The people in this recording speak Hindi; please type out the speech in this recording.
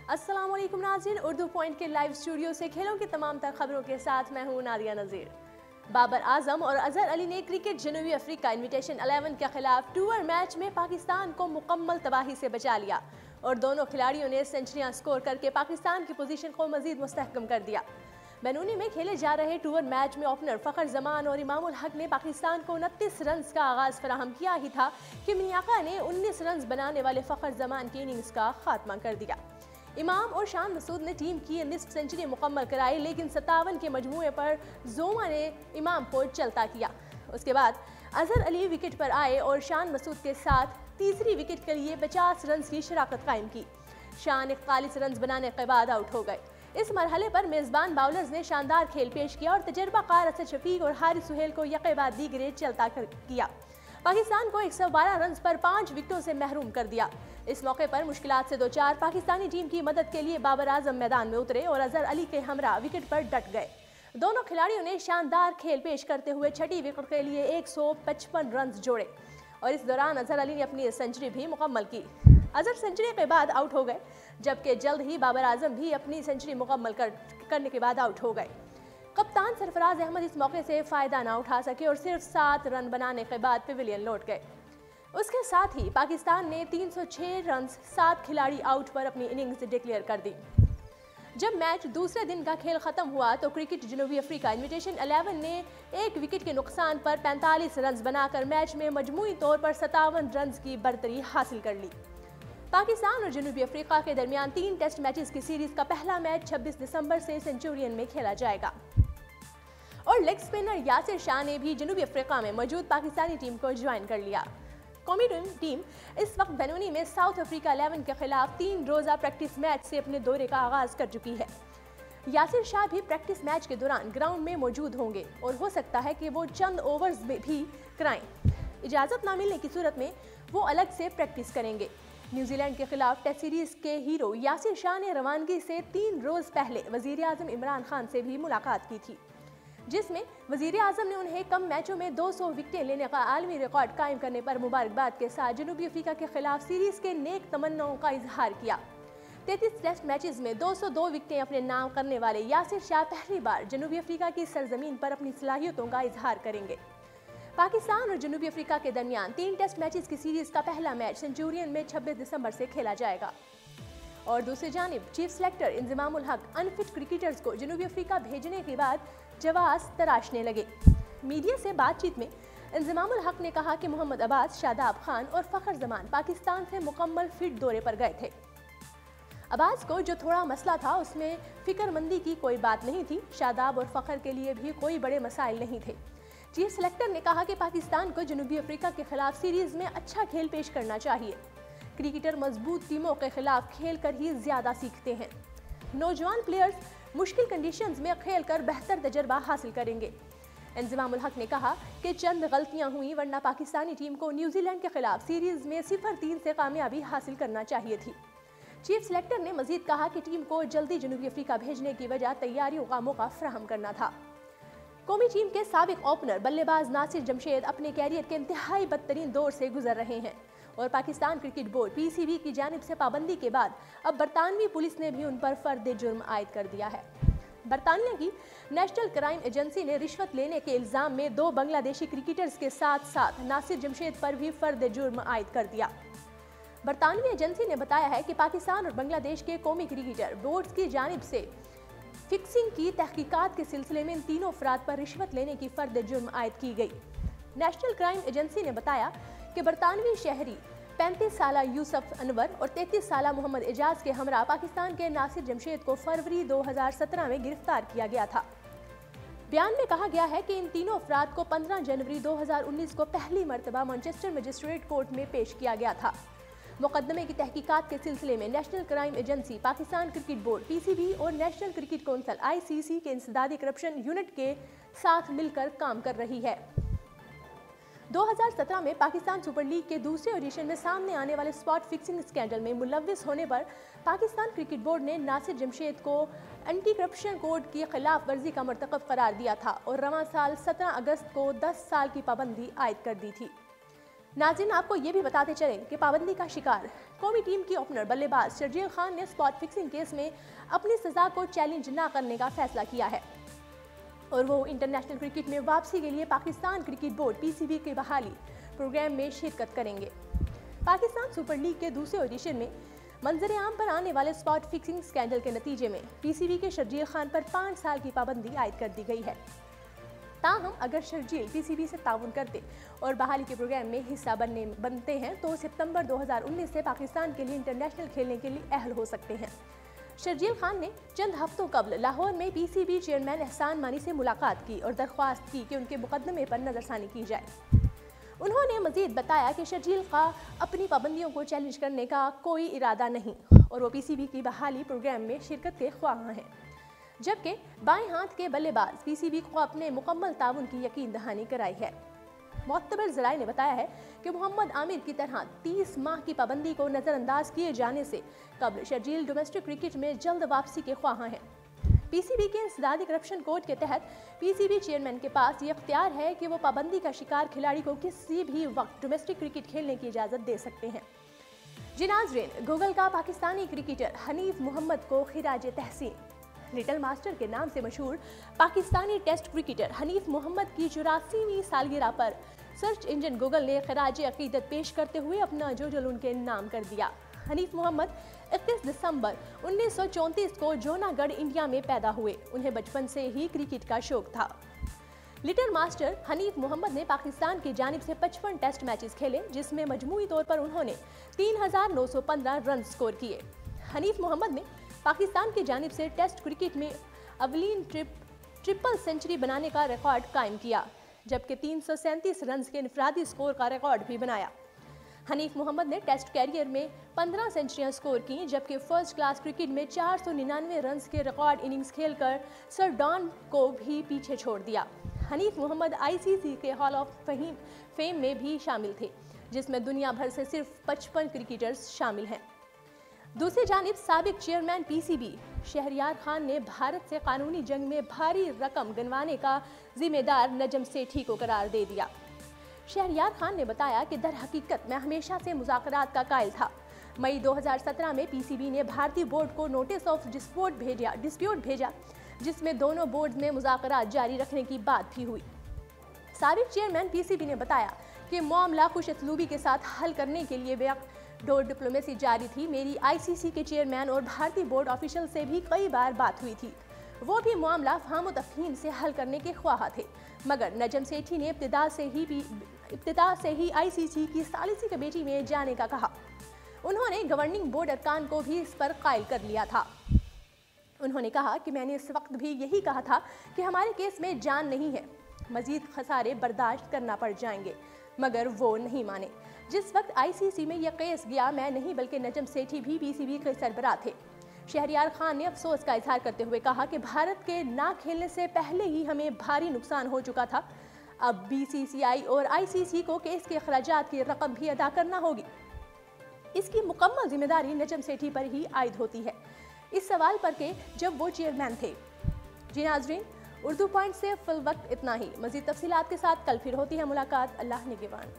अस्सलाम वालेकुम नाज़रीन, उर्दू पॉइंट के लाइव स्टूडियो से खेलों की तमाम तर खबरों के साथ मैं हूं नादिया नज़ीर। बाबर आजम और अजहर अली ने क्रिकेट जनूबी अफ्रीका इन्विटेशन 11 के खिलाफ टूर मैच में पाकिस्तान को मुकम्मल तबाही से बचा लिया और दोनों खिलाड़ियों ने सेंचुरियां स्कोर करके पाकिस्तान की पोजीशन को मजीद मुस्तहकम कर दिया। बेनूनी में खेले जा रहे टूर मैच में ओपनर फ़खर जमान और इमामुल हक ने पाकिस्तान को 29 रन का आगाज़ फराहम किया ही था कि मियाका ने 19 रन बनाने वाले फ़खर जमान की इनिंग्स का खात्मा कर दिया। इमाम और शान मसूद ने टीम की निस्फ सेंचुरी मुकम्मल कराई, लेकिन 57 के मजमूए पर जोमा ने इमाम को चलता किया। उसके बाद अजहर अली विकेट पर आए और शान मसूद के साथ तीसरी विकेट के लिए 50 रन की शराकत कायम की। शान 41 रन बनाने के बाद आउट हो गए। इस मरहले पर मेज़बान बाउलर्स ने शानदार खेल पेश किया और तजर्बाकार असद शफीक और हारिस सुहेल को यके बाद दीगरे चलता किया। पाकिस्तान को 112 रन पर 5 विकेटों से महरूम कर दिया। इस मौके पर मुश्किलात से दो चार पाकिस्तानी टीम की मदद के लिए बाबर आजम मैदान में उतरे और अजहर अली के हमरा विकेट पर डट गए। दोनों खिलाड़ियों ने शानदार खेल पेश करते हुए छठी विकेट के लिए 155 रन जोड़े और इस दौरान अजहर अली ने अपनी सेंचुरी भी मुकम्मल की। अजहर सेंचुरी के बाद आउट हो गए, जबकि जल्द ही बाबर आजम भी अपनी सेंचुरी मुकम्मल करने के बाद आउट हो गए। कप्तान सरफराज अहमद इस मौके से फ़ायदा ना उठा सके और सिर्फ 7 रन बनाने के बाद पेविलियन लौट गए। उसके साथ ही पाकिस्तान ने 306 रन 7 खिलाड़ी आउट पर अपनी इनिंग्स डिक्लेयर कर दी। जब मैच दूसरे दिन का खेल खत्म हुआ तो क्रिकेट जनूबी अफ्रीका इन्विटेशन 11 ने एक विकेट के नुकसान पर 45 रन बनाकर मैच में मजमूई तौर पर 57 रन की बढ़तरी हासिल कर ली। पाकिस्तान और जनूबी अफ्रीका के दरमियान 3 टेस्ट मैचेस की सीरीज का पहला मैच 26 दिसंबर से सेंचुरियन में खेला जाएगा और लेग स्पिनर यासिर शाह ने भी जनूबी अफ्रीका में मौजूद पाकिस्तानी टीम को ज्वाइन कर लिया। कौमी टीम इस वक्त बेनूनी में साउथ अफ्रीका 11 के खिलाफ 3 रोज़ा प्रैक्टिस मैच से अपने दौरे का आगाज़ कर चुकी है। यासिर शाह भी प्रैक्टिस मैच के दौरान ग्राउंड में मौजूद होंगे और हो सकता है कि वो चंद ओवर्स में भी कराएं। इजाज़त ना मिलने की सूरत में वो अलग से प्रैक्टिस करेंगे। न्यूजीलैंड के खिलाफ टेस्ट सीरीज के हीरो यासिर शाह ने रवानगी से 3 रोज़ पहले वज़ीर आज़म इमरान खान से भी मुलाकात की थी, जिसमें वज़ीर आज़म ने उन्हें कम मैचों में 200 विकेटें लेने का आलमी रिकॉर्ड कायम करने पर मुबारकबाद के साथ जनूबी अफ्रीका के खिलाफ सीरीज के नेक तमन्नाओं का इजहार किया। 33 टेस्ट मैचेस में 202 विकेटें अपने नाम करने वाले यासिर शाह पहली बार जनूबी अफ्रीका की सरजमीन पर अपनी सलाहियतों का इजहार करेंगे। पाकिस्तान और जनूबी अफ्रीका के दरमियान 3 टेस्ट मैचेस की सीरीज का पहला मैच सेंचुरियन में 26 दिसंबर से खेला जाएगा और दूसरी जानिब चीफ सेलेक्टर इंजमामुल हक अनफिट क्रिकेटर्स को जनूबी अफ्रीका भेजने के बाद जवाब तराशने लगे। मीडिया से बातचीत में इंजमामुल हक ने कहा कि मोहम्मद अब्बास, शादाब खान और फ़खर जमान पाकिस्तान से मुकम्मल फिट दौरे पर गए थे। अब्बास को जो थोड़ा मसला था उसमें फिक्रमंदी की कोई बात नहीं थी। शादाब और फ़खर के लिए भी कोई बड़े मसाइल नहीं थे। चीफ सेलेक्टर ने कहा कि पाकिस्तान को जनूबी अफ्रीका के खिलाफ सीरीज में अच्छा खेल पेश करना चाहिए। क्रिकेटर मजबूत टीमों के खिलाफ खेल कर ही ज्यादा सीखते हैं। नौजवान प्लेयर्स मुश्किल कंडीशंस में खेल कर बेहतर तजर्बा हासिल करेंगे। इंजमामुल हक ने कहा कि चंद गलतियां हुई, वरना पाकिस्तानी टीम को न्यूजीलैंड के खिलाफ सीरीज में 0-3 से कामयाबी हासिल करना चाहिए थी। चीफ सेलेक्टर ने मजीद कहा कि टीम को जल्दी जनूबी अफ्रीका भेजने की वजह तैयारियों का मौका फ्राहम करना था। कौमी टीम के साबिक ओपनर बल्लेबाज नासिर जमशेद अपने कैरियर के इंतहाई बदतरीन दौर से गुजर रहे हैं और पाकिस्तान क्रिकेट बोर्ड PCB की जानिब से पाबंदी के बाद अब बरतानवी पुलिस ने भी उन पर फर्द जुर्म आयद कर दिया है। बरतानिया की नेशनल क्राइम एजेंसी ने रिश्वत लेने के इल्ज़ाम में 2 बांग्लादेशी क्रिकेटर्स के साथ साथ नासिर जमशेद पर भी फर्द जुर्म आयद कर दिया। बरतानवी एजेंसी ने बताया है कि पाकिस्तान और बांग्लादेश के कौमी क्रिकेटर बोर्ड की जानिब से फिक्सिंग की तहकीकात के सिलसिले में इन तीनों अफराद पर रिश्वत लेने की फर्द जुर्म आयद की गई। नेशनल क्राइम एजेंसी ने बताया कि बरतानवी शहरी 35 साला यूसुफ अनवर और 33 साला मोहम्मद एजाज के हमरा पाकिस्तान के नासिर जमशेद को फरवरी 2017 में गिरफ्तार किया गया था। बयान में कहा गया है कि इन तीनों अफराद को 15 जनवरी 2019 को पहली मरतबा मैनचेस्टर मजिस्ट्रेट कोर्ट में पेश किया गया था। मुकदमे की तहकीकात के सिलसिले में national crime agency, Pakistan cricket board PCB और नेशनल क्रिकेट कौंसिल ICC के इंसदादी करप्शन यूनिट के साथ मिलकर काम कर रही है। 2017 में पाकिस्तान सुपर लीग के दूसरे ऑडिशन में सामने आने वाले स्पॉट फिक्सिंग स्कैंडल में मुलव्विस होने पर पाकिस्तान क्रिकेट बोर्ड ने नासिर जमशेद को एंटी करप्शन कोड की खिलाफ वर्जी का मरतकब करार दिया था और रवां साल 17 अगस्त को 10 साल की पाबंदी आयद कर दी थी। नाज़रीन, आपको ये भी बताते चलें कि पाबंदी का शिकार कौमी टीम की ओपनर बल्लेबाज शर्जील खान ने स्पॉट फिक्सिंग केस में अपनी सजा को चैलेंज न करने का फैसला किया है और वो इंटरनेशनल क्रिकेट में वापसी के लिए पाकिस्तान क्रिकेट बोर्ड (PCB) के बहाली प्रोग्राम में शिरकत करेंगे। पाकिस्तान सुपर लीग के दूसरे एडिशन में मंजर आम पर आने वाले स्पॉट फिक्सिंग स्कैंडल के नतीजे में PCB के शर्जील खान पर 5 साल की पाबंदी आयद कर दी गई है। ताहम अगर शर्जील PCB से ताउन करते और बहाली के प्रोग्राम में हिस्सा बनते हैं तो सितंबर 2019 से पाकिस्तान के लिए इंटरनेशनल खेलने के लिए अहल हो सकते हैं। शर्जील खान ने चंद हफ्तों कबल लाहौर में PCB चेयरमैन एहसान मानी से मुलाकात की और दरख्वास्त की कि उनके मुकदमे पर नजरसानी की जाए। उन्होंने मजीद बताया कि शर्जील का अपनी पाबंदियों को चैलेंज करने का कोई इरादा नहीं और वो PCB की बहाली प्रोग्राम में शिरकत के ख्वाह हैं, जबकि बाएं हाथ के बल्लेबाज PCB को अपने मुकम्मल ताउन की यकीन दहानी कराई है। मोतबर ज़राए ने बताया है कि मोहम्मद आमिर की तरह 30 माह की पाबंदी को नज़रअंदाज किए जाने से कबल शर्जील डोमेस्टिक क्रिकेट में जल्द वापसी के ख्वाह हैं। PCB के इंसदादी करप्शन कोड के तहत PCB चेयरमैन के पास ये इख्तियार है कि वो पाबंदी का शिकार खिलाड़ी को किसी भी वक्त डोमेस्टिक क्रिकेट खेलने की इजाज़त दे सकते हैं। जी नाज़रीन, गूगल का पाकिस्तानी क्रिकेटर हनीफ मोहम्मद को खिराज तहसीन। लिटिल मास्टर के नाम से मशहूर पाकिस्तानी टेस्ट क्रिकेटर हनीफ मोहम्मद की 84वीं सालगिरह पर सर्च इंजन गूगल ने खिराज अकीदत पेश करते हुए अपना जोजल उनके नाम कर दिया। हनीफ मोहम्मद 31 दिसंबर 1934 को जूनागढ़, इंडिया में पैदा हुए। उन्हें बचपन से ही क्रिकेट का शौक था। लिटिल मास्टर हनीफ मोहम्मद ने पाकिस्तान की जानिब से 55 टेस्ट मैचेस खेले, जिसमें मजमूई तौर पर उन्होंने 3915 रन स्कोर किए। हनीफ मोहम्मद ने पाकिस्तान की जानिब से टेस्ट क्रिकेट में अवलीन ट्रिपल सेंचुरी बनाने का रिकॉर्ड कायम किया, जबकि 337 रन के इनफरादी स्कोर का रिकॉर्ड भी बनाया। हनीफ मोहम्मद ने टेस्ट कैरियर में 15 सेंचुरियां स्कोर की, जबकि फर्स्ट क्लास क्रिकेट में 499 रन के रिकॉर्ड इनिंग्स खेलकर सर डॉन को भी पीछे छोड़ दिया। हनीफ मोहम्मद ICC के हॉल ऑफ फेम में भी शामिल थे, जिसमें दुनिया भर से सिर्फ 55 क्रिकेटर्स शामिल हैं। दूसरी जानिब साबिक चेयरमैन PCB शहरयार खान ने भारत से कानूनी जंग में भारी रकम गिनवाने का जिम्मेदार नजम सेठी को करार दे दिया। शहरयार खान ने बताया कि दर हकीकत मैं हमेशा से मुज़ाकरात का कायल था। मई 2017 में PCB ने भारतीय बोर्ड को नोटिस ऑफ डिस्प्यूट भेजा, जिसमें दोनों बोर्ड में मुज़ाकरात जारी रखने की बात भी हुई। साबिक चेयरमैन PCB ने बताया कि मामला खुश असलूबी के साथ हल करने के लिए बैकडोर डिप्लोमेसी जारी थी। मेरी ICC के चेयरमैन और भारतीय बोर्ड ऑफिशियल से भी कई बार बात हुई थी। वो भी मामला फाहम तफहीम से हल करने के ख्वाह थे, मगर नजम सेठी ने इब्तिदा से ही ICC की सालिसी कमेटी में जाने का कहा। उन्होंने गवर्निंग बोर्ड अरकान को भी इस पर कायल कर लिया था। उन्होंने कहा कि मैंने इस वक्त भी यही कहा था कि हमारे केस में जान नहीं है, मजीद खसारे बर्दाश्त करना पड़ जाएंगे, मगर वो नहीं माने। जिस वक्त ICC में यह केस गया, मैं नहीं बल्कि नजम सेठी भी PCB के सरबराह थे। शहरयार खान ने अफसोस का इजहार करते हुए कहा कि भारत के ना खेलने से पहले ही हमें भारी नुकसान हो चुका था। अब BCCI और ICC को केस के अखराजात की रकम भी अदा करना होगी। इसकी मुकम्मल जिम्मेदारी नजम सेठी पर ही आयद होती है, इस सवाल पर के जब वो चेयरमैन थे। जी नाज़रीन, उर्दू पॉइंट से फिल वक्त इतना ही। मज़ीद तफसीलात के साथ कल फिर होती है मुलाकात। अल्लाह निगहबान।